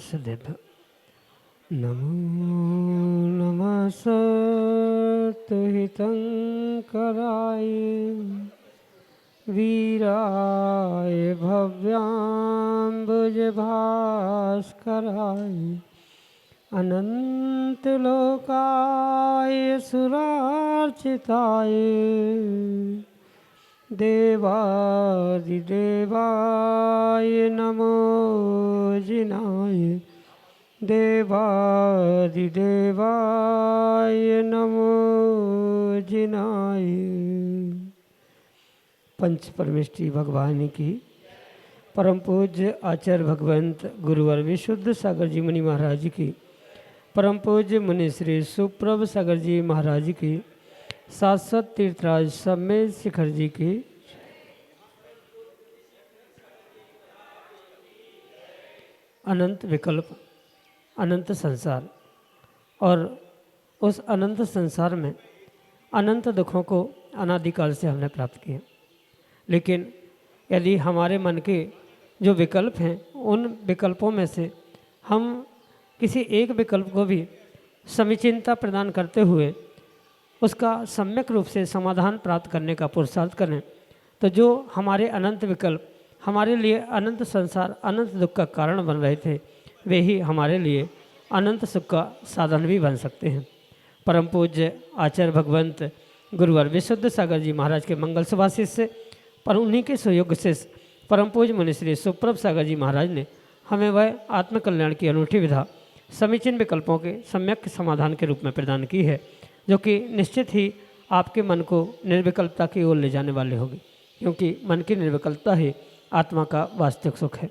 सदित नमो नमः सत्तुहितं कराय वीराय भव्याम्बुजभास्कराय अनन्तलोकाय सुरार्चिताय देवादिदेवाय नमो जिनाय देवादिदेवाय नमो जिनाय। पंच परमेष्टि भगवान की परम पूज्य आचार्य भगवंत गुरुवर विशुद्ध सागर जी मुनि महाराज की परम पूज्य मुनि श्री सुप्रभ सागर जी महाराज की शाश्वत तीर्थराज सम्मेद शिखर जी की अनंत विकल्प अनंत संसार और उस अनंत संसार में अनंत दुखों को अनादिकाल से हमने प्राप्त किया। लेकिन यदि हमारे मन के जो विकल्प हैं उन विकल्पों में से हम किसी एक विकल्प को भी समीचीनता प्रदान करते हुए उसका सम्यक रूप से समाधान प्राप्त करने का पुरुषार्थ करें तो जो हमारे अनंत विकल्प हमारे लिए अनंत संसार अनंत दुख का कारण बन रहे थे वे ही हमारे लिए अनंत सुख का साधन भी बन सकते हैं। परम पूज्य आचार्य भगवंत गुरुवर विशुद्ध सागर जी महाराज के मंगल सुभाषित से पर उन्हीं के सुयोग से परम पूज्य मुनि श्री सुप्रभ सागर जी महाराज ने हमें वह आत्मकल्याण की अनूठी विधा समीचीन विकल्पों के सम्यक समाधान के रूप में प्रदान की है, जो कि निश्चित ही आपके मन को निर्विकल्पता की ओर ले जाने वाले होगी, क्योंकि मन की निर्विकल्पता ही आत्मा का वास्तविक सुख है।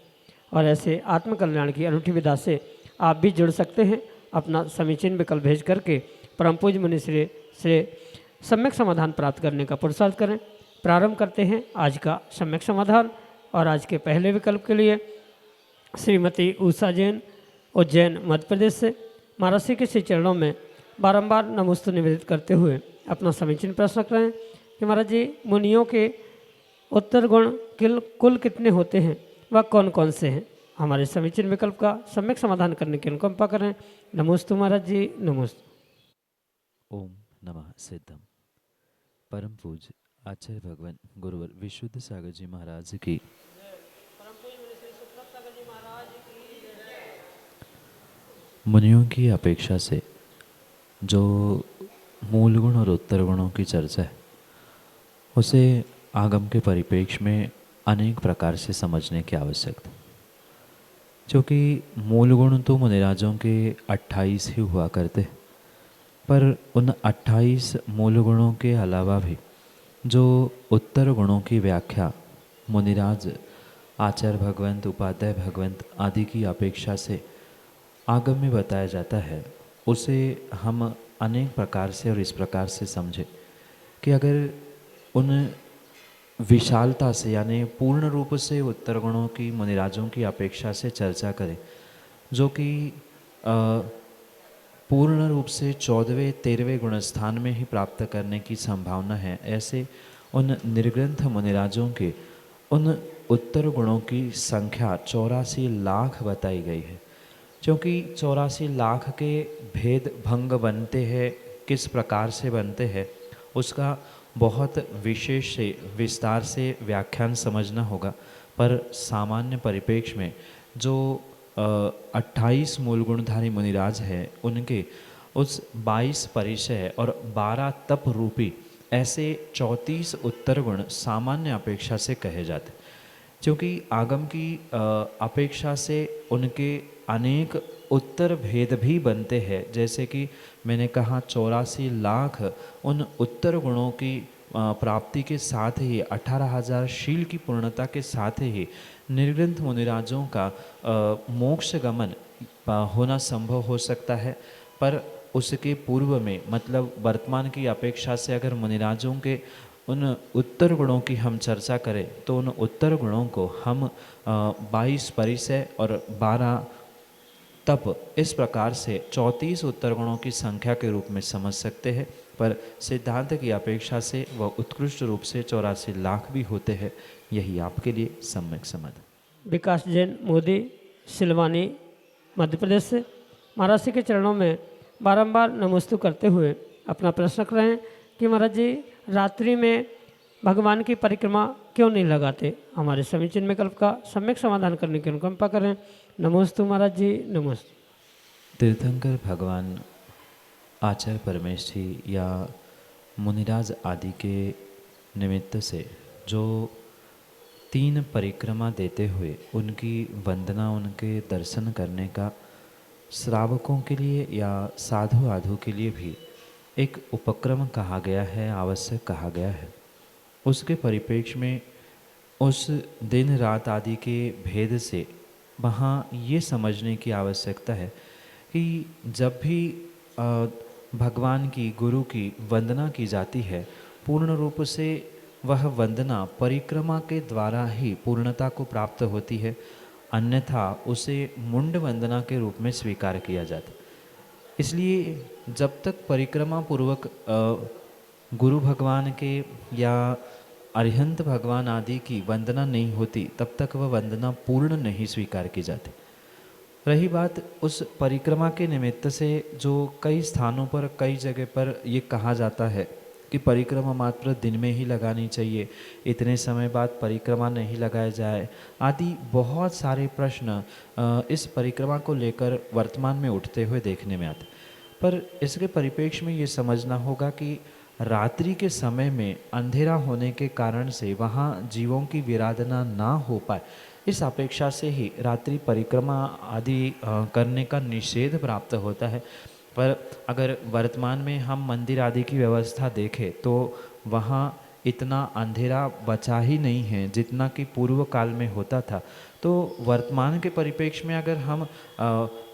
और ऐसे आत्मकल्याण की अनूठी विधा से आप भी जुड़ सकते हैं। अपना समीचीन विकल्प भेज करके परम पूज्य मुनि श्री से सम्यक समाधान प्राप्त करने का पुरुषार्थ करें। प्रारंभ करते हैं आज का सम्यक समाधान। और आज के पहले विकल्प के लिए श्रीमती उषा जैन उज्जैन मध्य प्रदेश से महाराज श्री के श्री चरणों में बारंबार नमोस्तु निवेदित करते हुए अपना समीचीन प्रश्न रख रहे हैं कि महाराज जी मुनियों के उत्तर गुण कुल कितने होते हैं, वह कौन कौन से हैं। हमारे समीचीन विकल्प का सम्यक समाधान करने की अनुकंपा करें। नमोस्तु महाराज जी, नमोस्तु। ओम नमः सिद्धम। परम पूज्य आचार्य भगवान गुरुवर विशुद्ध सागर जी महाराज की मुनियों की अपेक्षा से जो मूल गुण और उत्तर गुणों की चर्चा है उसे आगम के परिप्रेक्ष्य में अनेक प्रकार से समझने की आवश्यकता, क्योंकि मूल गुण तो मुनिराजों के 28 ही हुआ करते, पर उन 28 मूल गुणों के अलावा भी जो उत्तर गुणों की व्याख्या मुनिराज आचार्य भगवंत उपाध्याय भगवंत आदि की अपेक्षा से आगम में बताया जाता है, उसे हम अनेक प्रकार से और इस प्रकार से समझें कि अगर उन विशालता से यानी पूर्ण रूप से उत्तर गुणों की मुनिराजों की अपेक्षा से चर्चा करें, जो कि पूर्ण रूप से 14वें 13वें गुणस्थान में ही प्राप्त करने की संभावना है, ऐसे उन निर्ग्रंथ मुनिराजों के उन उत्तर गुणों की संख्या 84 लाख बताई गई है। क्योंकि 84 लाख के भेद भंग बनते हैं, किस प्रकार से बनते हैं, उसका बहुत विशेष से विस्तार से व्याख्यान समझना होगा। पर सामान्य परिप्रेक्ष्य में जो 28 मूल गुणधारी मुनिराज हैं, उनके उस 22 परिचय और 12 तप रूपी ऐसे 34 उत्तर गुण सामान्य अपेक्षा से कहे जाते, क्योंकि आगम की अपेक्षा से उनके अनेक उत्तर भेद भी बनते हैं। जैसे कि मैंने कहा 84 लाख उन उत्तर गुणों की प्राप्ति के साथ ही 18,000 शील की पूर्णता के साथ ही निर्ग्रंथ मुनिराजों का मोक्ष गमन होना संभव हो सकता है। पर उसके पूर्व में मतलब वर्तमान की अपेक्षा से अगर मुनिराजों के उन उत्तर गुणों की हम चर्चा करें तो उन उत्तर गुणों को हम 22 परिचय और 12 तप इस प्रकार से 34 उत्तर गुणों की संख्या के रूप में समझ सकते हैं। पर सिद्धांत की अपेक्षा से वह उत्कृष्ट रूप से 84 लाख भी होते हैं। यही आपके लिए सम्यक समझ। विकास जैन मोदी सिलवानी मध्य प्रदेश से। महाराज जी के चरणों में बारंबार नमोस्तु करते हुए अपना प्रश्न रख रहे हैं कि महाराज जी रात्रि में भगवान की परिक्रमा क्यों नहीं लगाते। हमारे सभी चिन्मय कल्प का सम्यक समाधान करने की अनुकंपा करें। नमोस्तु महाराज जी, नमोस्तु। तीर्थंकर भगवान आचार्य परमेश जी या मुनिराज आदि के निमित्त से जो 3 परिक्रमा देते हुए उनकी वंदना, उनके दर्शन करने का श्रावकों के लिए या साधु आधु के लिए भी एक उपक्रम कहा गया है, आवश्यक कहा गया है। उसके परिप्रेक्ष्य में उस दिन रात आदि के भेद से वहाँ ये समझने की आवश्यकता है कि जब भी भगवान की, गुरु की वंदना की जाती है, पूर्ण रूप से वह वंदना परिक्रमा के द्वारा ही पूर्णता को प्राप्त होती है, अन्यथा उसे मुंड वंदना के रूप में स्वीकार किया जाता। इसलिए जब तक परिक्रमा पूर्वक गुरु भगवान के या अरिहंत भगवान आदि की वंदना नहीं होती, तब तक वह वंदना पूर्ण नहीं स्वीकार की जाती। रही बात उस परिक्रमा के निमित्त से जो कई स्थानों पर, कई जगह पर ये कहा जाता है कि परिक्रमा मात्र दिन में ही लगानी चाहिए, इतने समय बाद परिक्रमा नहीं लगाया जाए, आदि बहुत सारे प्रश्न इस परिक्रमा को लेकर वर्तमान में उठते हुए देखने में आते। पर इसके परिप्रेक्ष्य में ये समझना होगा कि रात्रि के समय में अंधेरा होने के कारण से वहाँ जीवों की विराधना ना हो पाए, इस अपेक्षा से ही रात्रि परिक्रमा आदि करने का निषेध प्राप्त होता है। पर अगर वर्तमान में हम मंदिर आदि की व्यवस्था देखें तो वहाँ इतना अंधेरा बचा ही नहीं है जितना कि पूर्व काल में होता था। तो वर्तमान के परिप्रेक्ष्य में अगर हम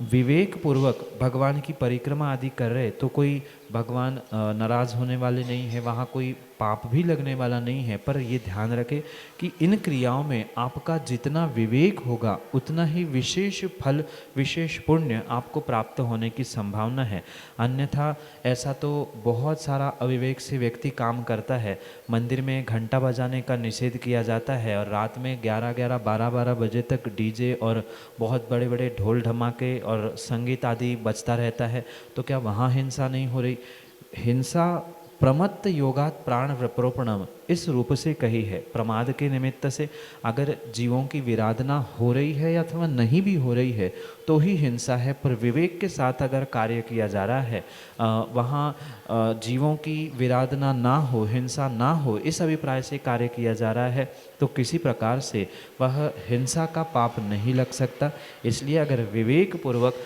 विवेक पूर्वक भगवान की परिक्रमा आदि कर रहे तो कोई भगवान नाराज होने वाले नहीं है, वहाँ कोई पाप भी लगने वाला नहीं है। पर ये ध्यान रखें कि इन क्रियाओं में आपका जितना विवेक होगा उतना ही विशेष फल, विशेष पुण्य आपको प्राप्त होने की संभावना है। अन्यथा ऐसा तो बहुत सारा अविवेक से व्यक्ति काम करता है। मंदिर में घंटा बजाने का निषेध किया जाता है और रात में 11-11, 12-12 बजे तक डीजे और बहुत बड़े बड़े ढोल ढमाके और संगीत आदि बजता रहता है। तो क्या वहाँ हिंसा नहीं हो रही? हिंसा प्रमत्त योगात प्राण विप्रोपणम इस रूप से कही है। प्रमाद के निमित्त से अगर जीवों की विराधना हो रही है अथवा नहीं भी हो रही है तो ही हिंसा है। पर विवेक के साथ अगर कार्य किया जा रहा है, वहाँ जीवों की विराधना ना हो, हिंसा ना हो, इस अभिप्राय से कार्य किया जा रहा है तो किसी प्रकार से वह हिंसा का पाप नहीं लग सकता। इसलिए अगर विवेक पूर्वक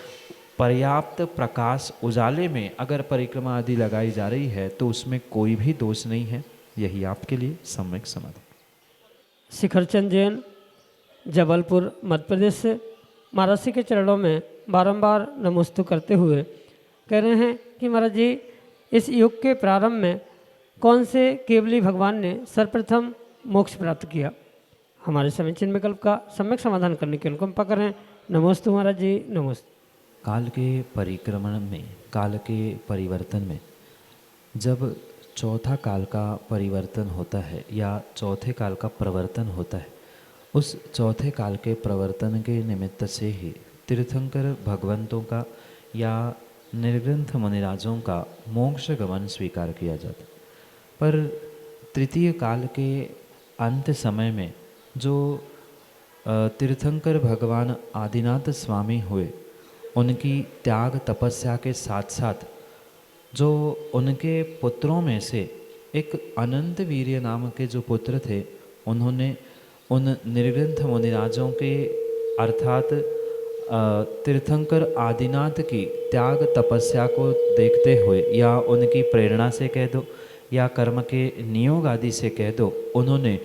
पर्याप्त प्रकाश उजाले में अगर परिक्रमा आदि लगाई जा रही है तो उसमें कोई भी दोष नहीं है। यही आपके लिए सम्यक समाधान। शिखरचंद जैन, जबलपुर, मध्य प्रदेश से। महाराज जी के चरणों में बारंबार नमोस्तु करते हुए कह रहे हैं कि महाराज जी इस युग के प्रारंभ में कौन से केवली भगवान ने सर्वप्रथम मोक्ष प्राप्त किया। हमारे सभी चिन्मय कल्प का सम्यक समाधान करने की अनुकंपा करें। नमोस्तु महाराज जी, नमोस्तु। काल के परिक्रमण में, काल के परिवर्तन में जब चौथा काल का परिवर्तन होता है या चौथे काल का प्रवर्तन होता है, उस चौथे काल के प्रवर्तन के निमित्त से ही तीर्थंकर भगवंतों का या निर्ग्रंथ मुनिराजों का मोक्ष गमन स्वीकार किया जाता। पर तृतीय काल के अंत समय में जो तीर्थंकर भगवान आदिनाथ स्वामी हुए, उनकी त्याग तपस्या के साथ साथ जो उनके पुत्रों में से एक अनंत वीर्य नाम के जो पुत्र थे, उन्होंने उन निर्ग्रंथ मुनिराजों के अर्थात तीर्थंकर आदिनाथ की त्याग तपस्या को देखते हुए या उनकी प्रेरणा से कह दो या कर्म के नियोग आदि से कह दो, उन्होंने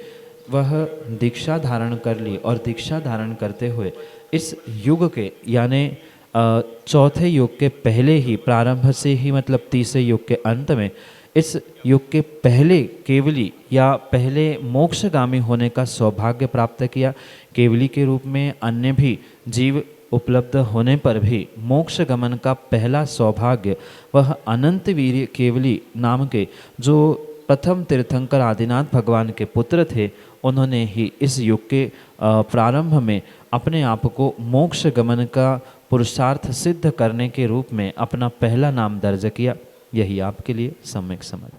वह दीक्षा धारण कर ली और दीक्षा धारण करते हुए इस युग के यानी चौथे युग के पहले ही प्रारंभ से ही मतलब तीसरे युग के अंत में इस युग के पहले केवली या पहले मोक्षगामी होने का सौभाग्य प्राप्त किया। केवली के रूप में अन्य भी जीव उपलब्ध होने पर भी मोक्ष गमन का पहला सौभाग्य वह अनंत वीर्य केवली नाम के जो प्रथम तीर्थंकर आदिनाथ भगवान के पुत्र थे, उन्होंने ही इस युग के प्रारंभ में अपने आप को मोक्ष गमन का पुरुषार्थ सिद्ध करने के रूप में अपना पहला नाम दर्ज किया, यही आपके लिए सम्यक समझ।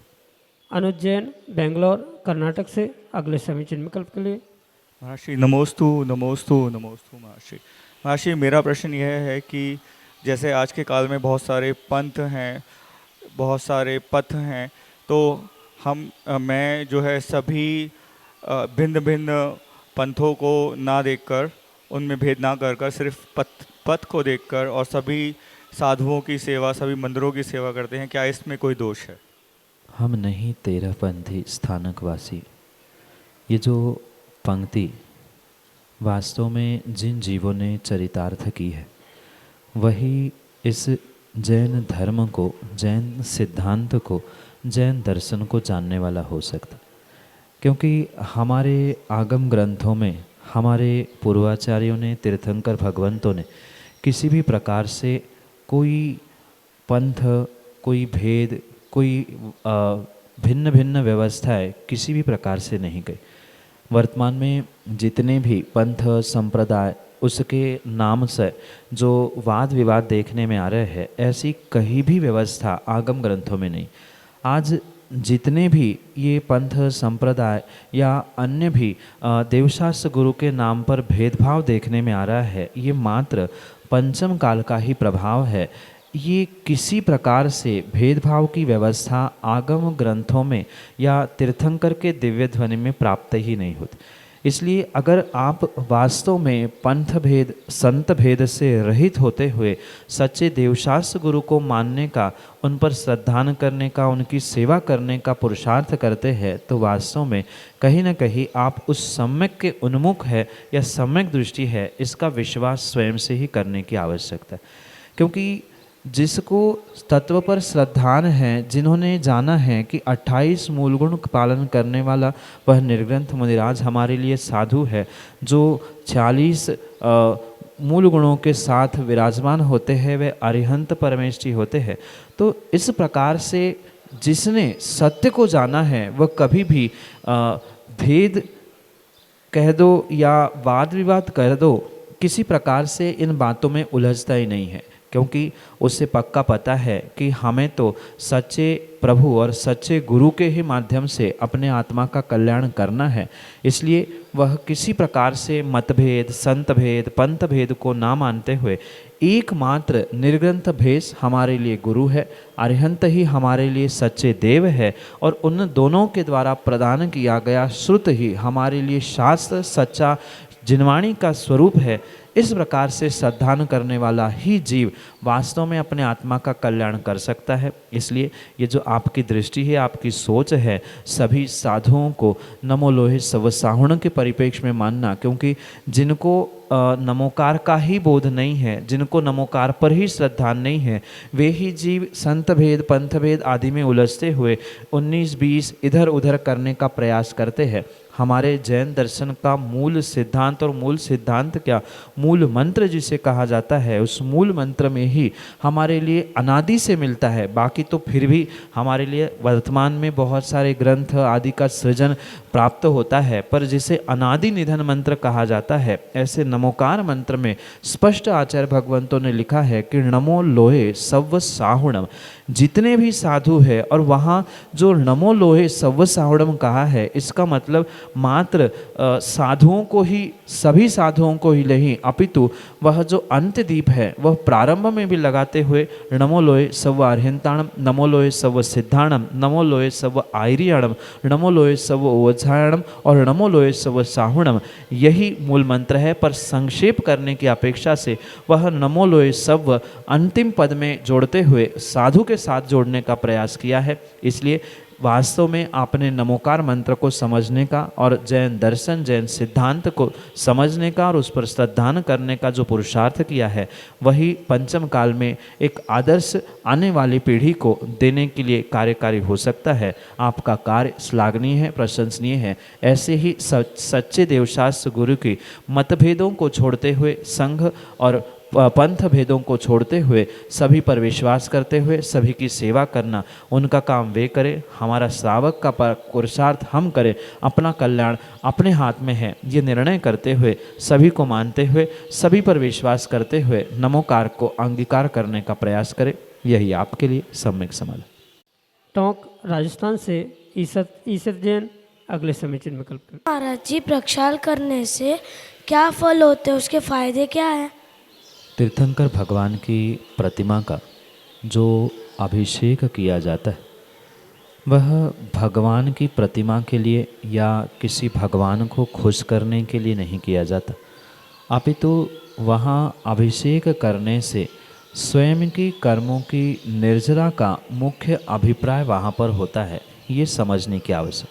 अनुज जैन बेंगलोर कर्नाटक से अगले समीचीन विकल्प के लिए। महर्षि नमोस्तु नमोस्तु नमोस्तु महर्षि। महर्षि मेरा प्रश्न यह है कि जैसे आज के काल में बहुत सारे पंथ हैं, बहुत सारे पथ हैं, तो मैं जो है सभी भिन्न भिन्न पंथों को ना देखकर, उनमें भेद ना कर सिर्फ पथ को देखकर और सभी साधुओं की सेवा, सभी मंदिरों की सेवा करते हैं, क्या इसमें कोई दोष है? हम नहीं 13पंथी स्थानकवासी। ये जो पंक्ति वास्तव में जिन जीवों ने चरितार्थ की है, वही इस जैन धर्म को, जैन सिद्धांत को, जैन दर्शन को जानने वाला हो सकता। क्योंकि हमारे आगम ग्रंथों में हमारे पूर्वाचार्यों ने, तीर्थंकर भगवंतों ने किसी भी प्रकार से कोई पंथ, कोई भेद, कोई भिन्न भिन्न व्यवस्थाएं किसी भी प्रकार से नहीं गई। वर्तमान में जितने भी पंथ संप्रदाय, उसके नाम से जो वाद विवाद देखने में आ रहे हैं, ऐसी कहीं भी व्यवस्था आगम ग्रंथों में नहीं। आज जितने भी ये पंथ संप्रदाय या अन्य भी देवशास्त्र गुरु के नाम पर भेदभाव देखने में आ रहा है, ये मात्र पंचम काल का ही प्रभाव है। ये किसी प्रकार से भेदभाव की व्यवस्था आगम ग्रंथों में या तीर्थंकर के दिव्य ध्वनि में प्राप्त ही नहीं होती। इसलिए अगर आप वास्तव में पंथ भेद, संत भेद से रहित होते हुए सच्चे देवशास्त्र गुरु को मानने का, उन पर श्रद्धान करने का, उनकी सेवा करने का पुरुषार्थ करते हैं, तो वास्तव में कहीं न कहीं आप उस सम्यक के उन्मुख है या सम्यक दृष्टि है, इसका विश्वास स्वयं से ही करने की आवश्यकता है। क्योंकि जिसको तत्व पर श्रद्धान है, जिन्होंने जाना है कि 28 मूल गुण पालन करने वाला वह निर्ग्रंथ मुनिराज हमारे लिए साधु है, जो 46 मूल गुणों के साथ विराजमान होते हैं, वे अरिहंत परमेष्ठी होते हैं। तो इस प्रकार से जिसने सत्य को जाना है, वह कभी भी भेद कह दो या वाद विवाद कर दो, किसी प्रकार से इन बातों में उलझता ही नहीं है। क्योंकि उसे पक्का पता है कि हमें तो सच्चे प्रभु और सच्चे गुरु के ही माध्यम से अपने आत्मा का कल्याण करना है। इसलिए वह किसी प्रकार से मतभेद, संत भेद, पंथ भेद को ना मानते हुए एकमात्र निर्ग्रंथ भेष हमारे लिए गुरु है, अरिहंत ही हमारे लिए सच्चे देव है, और उन दोनों के द्वारा प्रदान किया गया श्रुत ही हमारे लिए शास्त्र, सच्चा जिनवाणी का स्वरूप है। इस प्रकार से श्रद्धान करने वाला ही जीव वास्तव में अपने आत्मा का कल्याण कर सकता है। इसलिए ये जो आपकी दृष्टि है, आपकी सोच है, सभी साधुओं को नमो लोहे सव साहुण के परिप्रेक्ष्य में मानना, क्योंकि जिनको नमोकार का ही बोध नहीं है, जिनको नमोकार पर ही श्रद्धा नहीं है, वे ही जीव संत भेद, पंथ भेद आदि में उलझते हुए 19-20 इधर उधर करने का प्रयास करते हैं। हमारे जैन दर्शन का मूल सिद्धांत, और मूल सिद्धांत क्या, मूल मंत्र जिसे कहा जाता है, उस मूल मंत्र में ही हमारे लिए अनादि से मिलता है। बाकी तो फिर भी हमारे लिए वर्तमान में बहुत सारे ग्रंथ आदि का सृजन प्राप्त होता है, पर जिसे अनादि निधन मंत्र कहा जाता है, ऐसे नमोकार मंत्र में स्पष्ट आचार्य भगवंतों ने लिखा है कि नमो लोहे सव्व साहुणम। जितने भी साधु है, और वहाँ जो नमो लोहे सव्व साहुणम कहा है, इसका मतलब मात्र साधुओं को ही, सभी साधुओं को ही नहीं, अपितु वह जो अंत्य दीप है वह प्रारंभ में भी लगाते हुए नमो लोहे सव्व अरिहंताणम, नमो लोहे सव्व सिद्धाणम, नमो लोहे सव्व आयरियाणम, नमो लोहे सव्व ओझायणम और नमो लोहे सव्व साहुणम, यही मूल मंत्र है। पर संक्षेप करने की अपेक्षा से वह नमो लोहे सव्व अंतिम पद में जोड़ते हुए साधु के साथ जोड़ने का प्रयास किया है। इसलिए वास्तव में आपने नमोकार मंत्र को समझने का और जैन दर्शन, जैन सिद्धांत को समझने का और उस पर श्रद्धान करने का जो पुरुषार्थ किया है, वही पंचम काल में एक आदर्श आने वाली पीढ़ी को देने के लिए कार्यकारी हो सकता है। आपका कार्य श्लाघनीय है, प्रशंसनीय है। ऐसे ही सच्चे देवशास्त्र गुरु की मतभेदों को छोड़ते हुए संघ और पंथ भेदों को छोड़ते हुए सभी पर विश्वास करते हुए सभी की सेवा करना, उनका काम वे करें, हमारा श्रावक का पुरुषार्थ हम करें, अपना कल्याण अपने हाथ में है, ये निर्णय करते हुए सभी को मानते हुए सभी पर विश्वास करते हुए नमोकार को अंगीकार करने का प्रयास करें। यही आपके लिए सम्यक समाधान। टोंक राजस्थान से ईसत जैन अगले समय चिन्ह विकल्प करें। महाराज जी, प्रक्षाल करने से क्या फल होते हैं, उसके फायदे क्या हैं? तीर्थंकर भगवान की प्रतिमा का जो अभिषेक किया जाता है वह भगवान की प्रतिमा के लिए या किसी भगवान को खुश करने के लिए नहीं किया जाता, अपितु वहाँ अभिषेक करने से स्वयं की कर्मों की निर्जरा का मुख्य अभिप्राय वहाँ पर होता है। ये समझने की आवश्यक।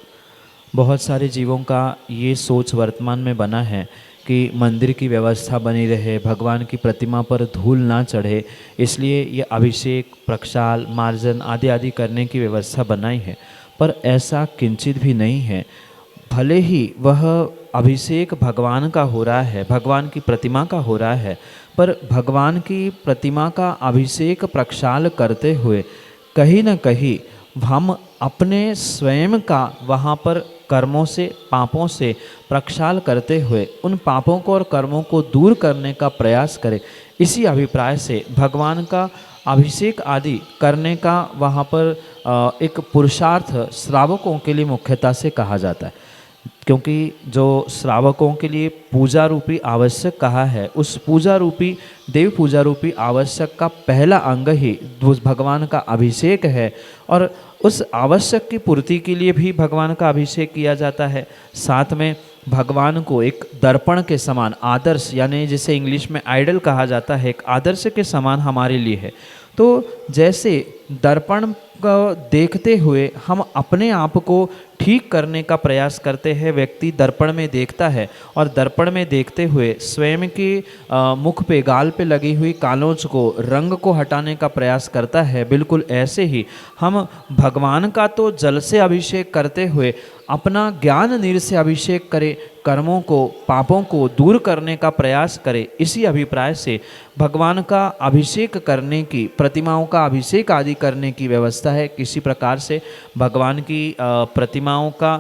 बहुत सारे जीवों का ये सोच वर्तमान में बना है कि मंदिर की व्यवस्था बनी रहे, भगवान की प्रतिमा पर धूल ना चढ़े, इसलिए ये अभिषेक, प्रक्षाल, मार्जन आदि आदि करने की व्यवस्था बनाई है। पर ऐसा किंचित भी नहीं है। भले ही वह अभिषेक भगवान का हो रहा है, भगवान की प्रतिमा का हो रहा है, पर भगवान की प्रतिमा का अभिषेक प्रक्षाल करते हुए कहीं न कहीं हम अपने स्वयं का वहाँ पर कर्मों से, पापों से प्रक्षाल करते हुए उन पापों को और कर्मों को दूर करने का प्रयास करें। इसी अभिप्राय से भगवान का अभिषेक आदि करने का वहाँ पर एक पुरुषार्थ श्रावकों के लिए मुख्यतः से कहा जाता है, क्योंकि जो श्रावकों के लिए पूजा रूपी आवश्यक कहा है, उस पूजा रूपी, देव पूजा रूपी आवश्यक का पहला अंग ही भगवान का अभिषेक है। और उस आवश्यक की पूर्ति के लिए भी भगवान का अभिषेक किया जाता है। साथ में भगवान को एक दर्पण के समान, आदर्श, यानी जिसे इंग्लिश में आइडल कहा जाता है, एक आदर्श के समान हमारे लिए है। तो जैसे दर्पण को देखते हुए हम अपने आप को ठीक करने का प्रयास करते हैं, व्यक्ति दर्पण में देखता है और दर्पण में देखते हुए स्वयं की मुख पे, गाल पे लगी हुई कालोंच को, रंग को हटाने का प्रयास करता है। बिल्कुल ऐसे ही हम भगवान का तो जल से अभिषेक करते हुए अपना ज्ञान नीर से अभिषेक करें, कर्मों को, पापों को दूर करने का प्रयास करें। इसी अभिप्राय से भगवान का अभिषेक करने की, प्रतिमाओं का अभिषेक आदि करने की व्यवस्था है। किसी प्रकार से भगवान की प्रतिमाओं का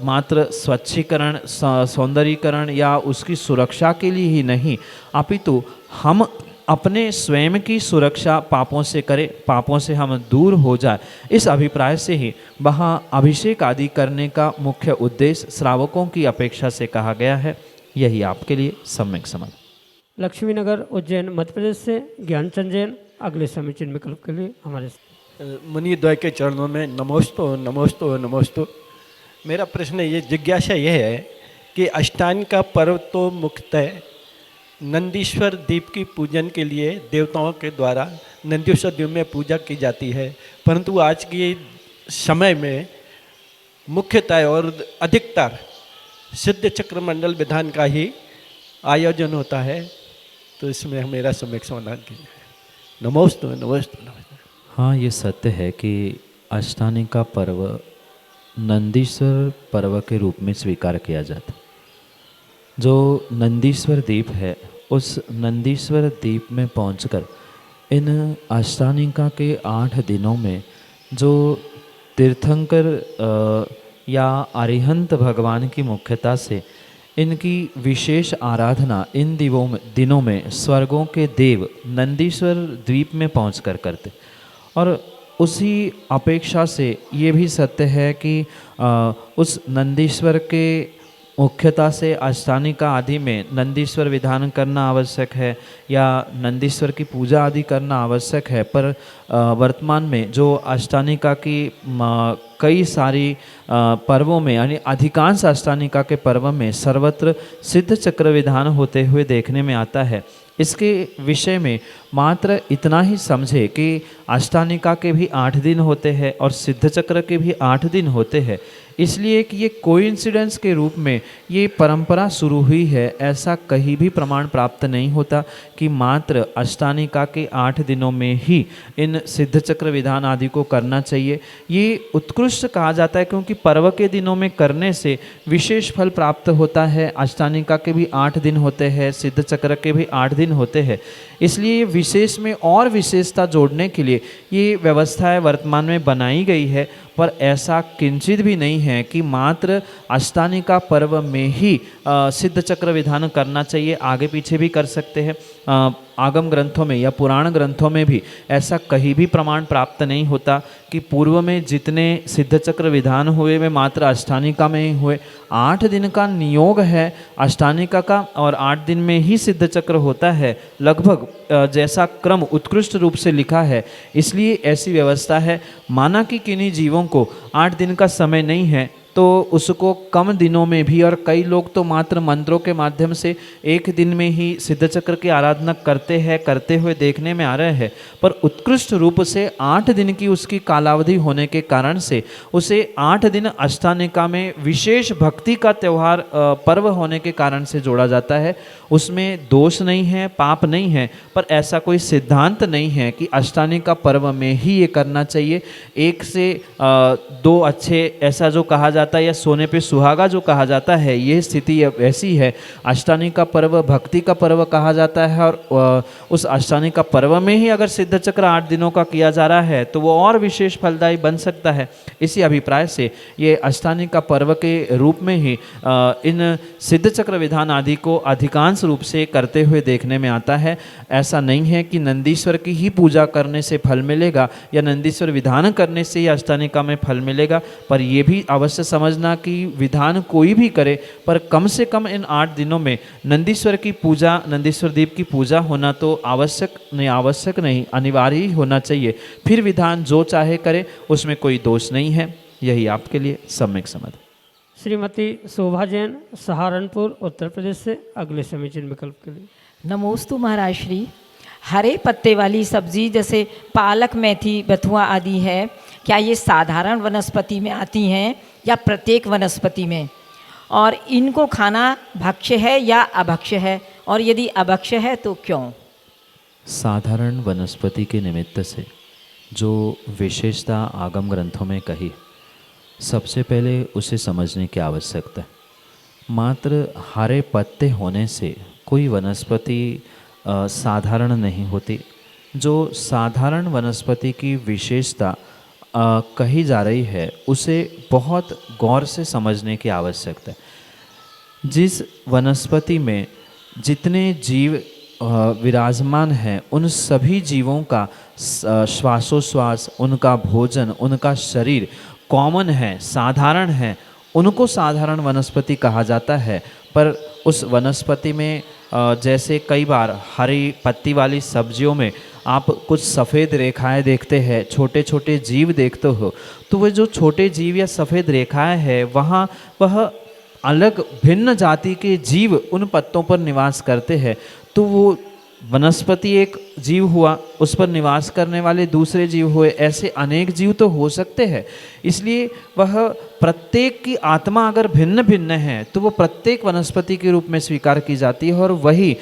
मात्र स्वच्छीकरण, सौंदर्यीकरण या उसकी सुरक्षा के लिए ही नहीं, अपितु हम अपने स्वयं की सुरक्षा पापों से करें, पापों से हम दूर हो जाए, इस अभिप्राय से ही वहाँ अभिषेक आदि करने का मुख्य उद्देश्य श्रावकों की अपेक्षा से कहा गया है। यही आपके लिए सम्यक समाधान। लक्ष्मीनगर उज्जैन मध्य प्रदेश से ज्ञानचंद जैन अगले समय चिन्ह विकल्प के लिए हमारे मुनि द्वय के चरणों में नमोस्तु नमोस्तु नमोस्तु। मेरा प्रश्न ये, जिज्ञासा यह है कि अष्टांग का पर्व तो मुख्यतः नंदीश्वर दीप की पूजन के लिए देवताओं के द्वारा नंदीश्वर द्वीप में पूजा की जाती है, परंतु आज के समय में मुख्यतः और अधिकतर सिद्ध चक्र मंडल विधान का ही आयोजन होता है। तो इसमें मेरा सम्यक समाधान कीजिए। नमोस्तु नमोस्तु नमोस्तु। हाँ, ये सत्य है कि अष्टानी का पर्व नंदीश्वर पर्व के रूप में स्वीकार किया जाता। जो नंदीश्वर द्वीप है, उस नंदीश्वर द्वीप में पहुंचकर इन अष्टानिका के 8 दिनों में जो तीर्थंकर या अरिहंत भगवान की मुख्यता से इनकी विशेष आराधना इन दिनों में स्वर्गों के देव नंदीश्वर द्वीप में पहुंचकर करते। और उसी अपेक्षा से ये भी सत्य है कि उस नंदीश्वर के मुख्यता से अष्टानिका आदि में नंदीश्वर विधान करना आवश्यक है या नंदीश्वर की पूजा आदि करना आवश्यक है। पर वर्तमान में जो अष्टानिका की कई सारी पर्वों में, यानी अधिकांश अष्टानिका के पर्व में सर्वत्र सिद्ध चक्र विधान होते हुए देखने में आता है। इसके विषय में मात्र इतना ही समझे कि अष्टानिका के भी 8 दिन होते हैं और सिद्ध चक्र के भी 8 दिन होते हैं। इसलिए कि ये कोइंसिडेंस के रूप में ये परंपरा शुरू हुई है, ऐसा कहीं भी प्रमाण प्राप्त नहीं होता कि मात्र अष्टानिका के 8 दिनों में ही इन सिद्ध चक्र विधान आदि को करना चाहिए। ये उत्कृष्ट कहा जाता है क्योंकि पर्व के दिनों में करने से विशेष फल प्राप्त होता है। अष्टानिका के भी 8 दिन होते हैं, सिद्ध चक्र के भी 8 दिन होते हैं, इसलिए विशेष में और विशेषता जोड़ने के लिए ये व्यवस्थाएं वर्तमान में बनाई गई है। पर ऐसा किंचित भी नहीं है कि मात्र अष्टानिका पर्व में ही सिद्ध चक्र विधान करना चाहिए, आगे पीछे भी कर सकते हैं। आगम ग्रंथों में या पुराण ग्रंथों में भी ऐसा कहीं भी प्रमाण प्राप्त नहीं होता कि पूर्व में जितने सिद्ध चक्र विधान हुए वे मात्र अष्टानिका में ही हुए। 8 दिन का नियोग है अष्टानिका का और 8 दिन में ही सिद्ध चक्र होता है, लगभग जैसा क्रम उत्कृष्ट रूप से लिखा है, इसलिए ऐसी व्यवस्था है। माना कि किन्हीं जीवों को 8 दिन का समय नहीं है तो उसको कम दिनों में भी, और कई लोग तो मात्र मंत्रों के माध्यम से 1 दिन में ही सिद्ध चक्र की आराधना करते हुए देखने में आ रहे हैं, पर उत्कृष्ट रूप से 8 दिन की उसकी कालावधि होने के कारण से उसे 8 दिन अष्टानिका में विशेष भक्ति का त्यौहार पर्व होने के कारण से जोड़ा जाता है। उसमें दोष नहीं है, पाप नहीं है, पर ऐसा कोई सिद्धांत नहीं है कि अष्टानिका पर्व में ही ये करना चाहिए। 1 से 2 अच्छे ऐसा जो कहा जाता है या सोने पे सुहागा जो कहा जाता है, ये स्थिति ऐसी है। अष्टानिका पर्व भक्ति का पर्व कहा जाता है और उस अष्टानिका पर्व में ही अगर सिद्ध चक्र 8 दिनों का किया जा रहा है तो वो और विशेष फलदायी बन सकता है। इसी अभिप्राय से ये अष्टानिका पर्व के रूप में ही इन सिद्ध चक्र विधान आदि को अधिकांश रूप से करते हुए देखने में आता है। ऐसा नहीं है कि नंदीश्वर की ही पूजा करने से फल मिलेगा या नंदीश्वर विधान करने से ही अष्टानिका में फल मिलेगा, पर यह भी अवश्य समझना कि विधान कोई भी करे पर कम से कम इन 8 दिनों में नंदीश्वर की पूजा, नंदीश्वर दीप की पूजा होना तो आवश्यक नहीं अनिवार्य ही होना चाहिए। फिर विधान जो चाहे करे, उसमें कोई दोष नहीं है। यही आपके लिए सम्यक समझ। श्रीमती शोभा जैन, सहारनपुर, उत्तर प्रदेश से अगले समीचीन विकल्प के लिए। नमोस्तु महाराज श्री। हरे पत्ते वाली सब्जी जैसे पालक, मेथी, बथुआ आदि है, क्या ये साधारण वनस्पति में आती हैं या प्रत्येक वनस्पति में? और इनको खाना भक्ष्य है या अभक्ष्य है, और यदि अभक्ष्य है तो क्यों? साधारण वनस्पति के निमित्त से जो विशेषता आगम ग्रंथों में कही, सबसे पहले उसे समझने की आवश्यकता है। मात्र हरे पत्ते होने से कोई वनस्पति साधारण नहीं होती। जो साधारण वनस्पति की विशेषता कही जा रही है उसे बहुत गौर से समझने की आवश्यकता है। जिस वनस्पति में जितने जीव विराजमान हैं, उन सभी जीवों का श्वासोश्वास, उनका भोजन, उनका शरीर कॉमन है, साधारण है, उनको साधारण वनस्पति कहा जाता है। पर उस वनस्पति में जैसे कई बार हरी पत्ती वाली सब्जियों में आप कुछ सफ़ेद रेखाएं देखते हैं, छोटे छोटे जीव देखते हो, तो वह जो छोटे जीव या सफ़ेद रेखाएं हैं वहाँ वह अलग भिन्न जाति के जीव उन पत्तों पर निवास करते हैं। तो वो वनस्पति एक जीव हुआ, उस पर निवास करने वाले दूसरे जीव हुए, ऐसे अनेक जीव तो हो सकते हैं। इसलिए वह प्रत्येक की आत्मा अगर भिन्न भिन्न है तो वो प्रत्येक वनस्पति के रूप में स्वीकार की जाती है। और वही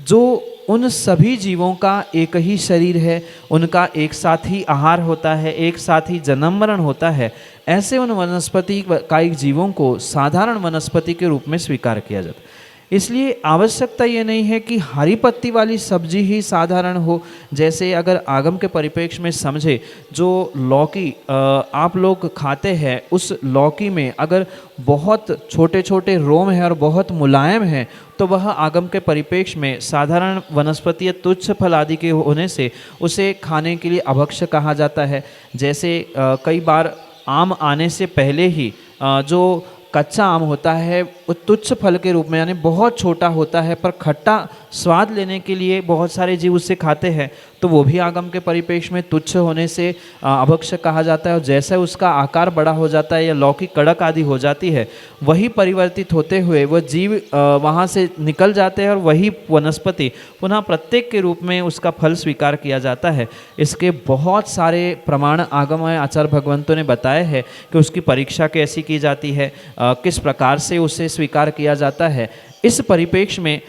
जो उन सभी जीवों का एक ही शरीर है, उनका एक साथ ही आहार होता है, एक साथ ही जन्म मरण होता है, ऐसे उन वनस्पति कायिक जीवों को साधारण वनस्पति के रूप में स्वीकार किया जाता है। इसलिए आवश्यकता ये नहीं है कि हरी पत्ती वाली सब्जी ही साधारण हो। जैसे अगर आगम के परिप्रेक्ष्य में समझे, जो लौकी आप लोग खाते हैं, उस लौकी में अगर बहुत छोटे छोटे रोम हैं और बहुत मुलायम हैं तो वह आगम के परिप्रेक्ष्य में साधारण वनस्पति या तुच्छ फल आदि के होने से उसे खाने के लिए अभक्ष्य कहा जाता है। जैसे कई बार आम आने से पहले ही जो कच्चा आम होता है तुच्छ फल के रूप में, यानी बहुत छोटा होता है पर खट्टा स्वाद लेने के लिए बहुत सारे जीव उससे खाते हैं, तो वो भी आगम के परिपेक्ष में तुच्छ होने से अभक्ष्य कहा जाता है। और जैसे उसका आकार बड़ा हो जाता है या लौकी कड़क आदि हो जाती है, वही परिवर्तित होते हुए वह जीव वहाँ से निकल जाते हैं और वही वनस्पति पुनः प्रत्येक के रूप में उसका फल स्वीकार किया जाता है। इसके बहुत सारे प्रमाण आगम आचार्य भगवंतों ने बताए हैं कि उसकी परीक्षा कैसी की जाती है, किस प्रकार से उसे स्वीकार किया जाता है। इस परिपेक्ष में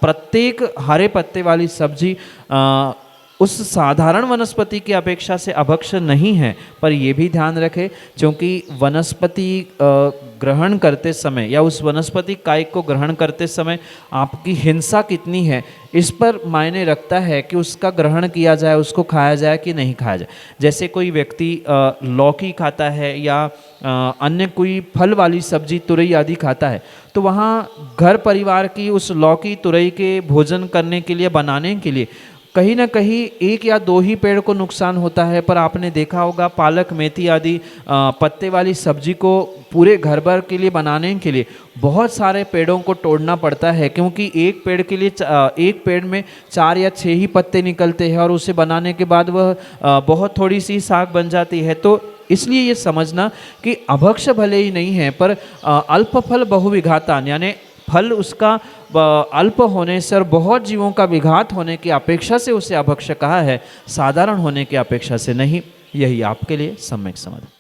प्रत्येक हरे पत्ते वाली सब्जी उस साधारण वनस्पति की अपेक्षा से अभक्ष्य नहीं है, पर यह भी ध्यान रखें क्योंकि वनस्पति ग्रहण करते समय या उस वनस्पति कायिक को ग्रहण करते समय आपकी हिंसा कितनी है इस पर मायने रखता है कि उसका ग्रहण किया जाए, उसको खाया जाए कि नहीं खाया जाए। जैसे कोई व्यक्ति लौकी खाता है या अन्य कोई फल वाली सब्जी तुरई आदि खाता है, तो वहाँ घर परिवार की उस लौकी तुरई के भोजन करने के लिए, बनाने के लिए कहीं ना कहीं एक या दो ही पेड़ को नुकसान होता है। पर आपने देखा होगा पालक मेथी आदि पत्ते वाली सब्जी को पूरे घर भर के लिए बनाने के लिए बहुत सारे पेड़ों को तोड़ना पड़ता है, क्योंकि एक पेड़ के लिए एक पेड़ में 4 या 6 ही पत्ते निकलते हैं और उसे बनाने के बाद वह बहुत थोड़ी सी साग बन जाती है। तो इसलिए ये समझना कि अभक्ष्य भले ही नहीं है पर अल्प फल बहुविघातान, यानी फल उसका अल्प होने से और बहुत जीवों का विघात होने की अपेक्षा से उसे अभक्ष्य कहा है, साधारण होने की अपेक्षा से नहीं। यही आपके लिए सम्यक समाधान।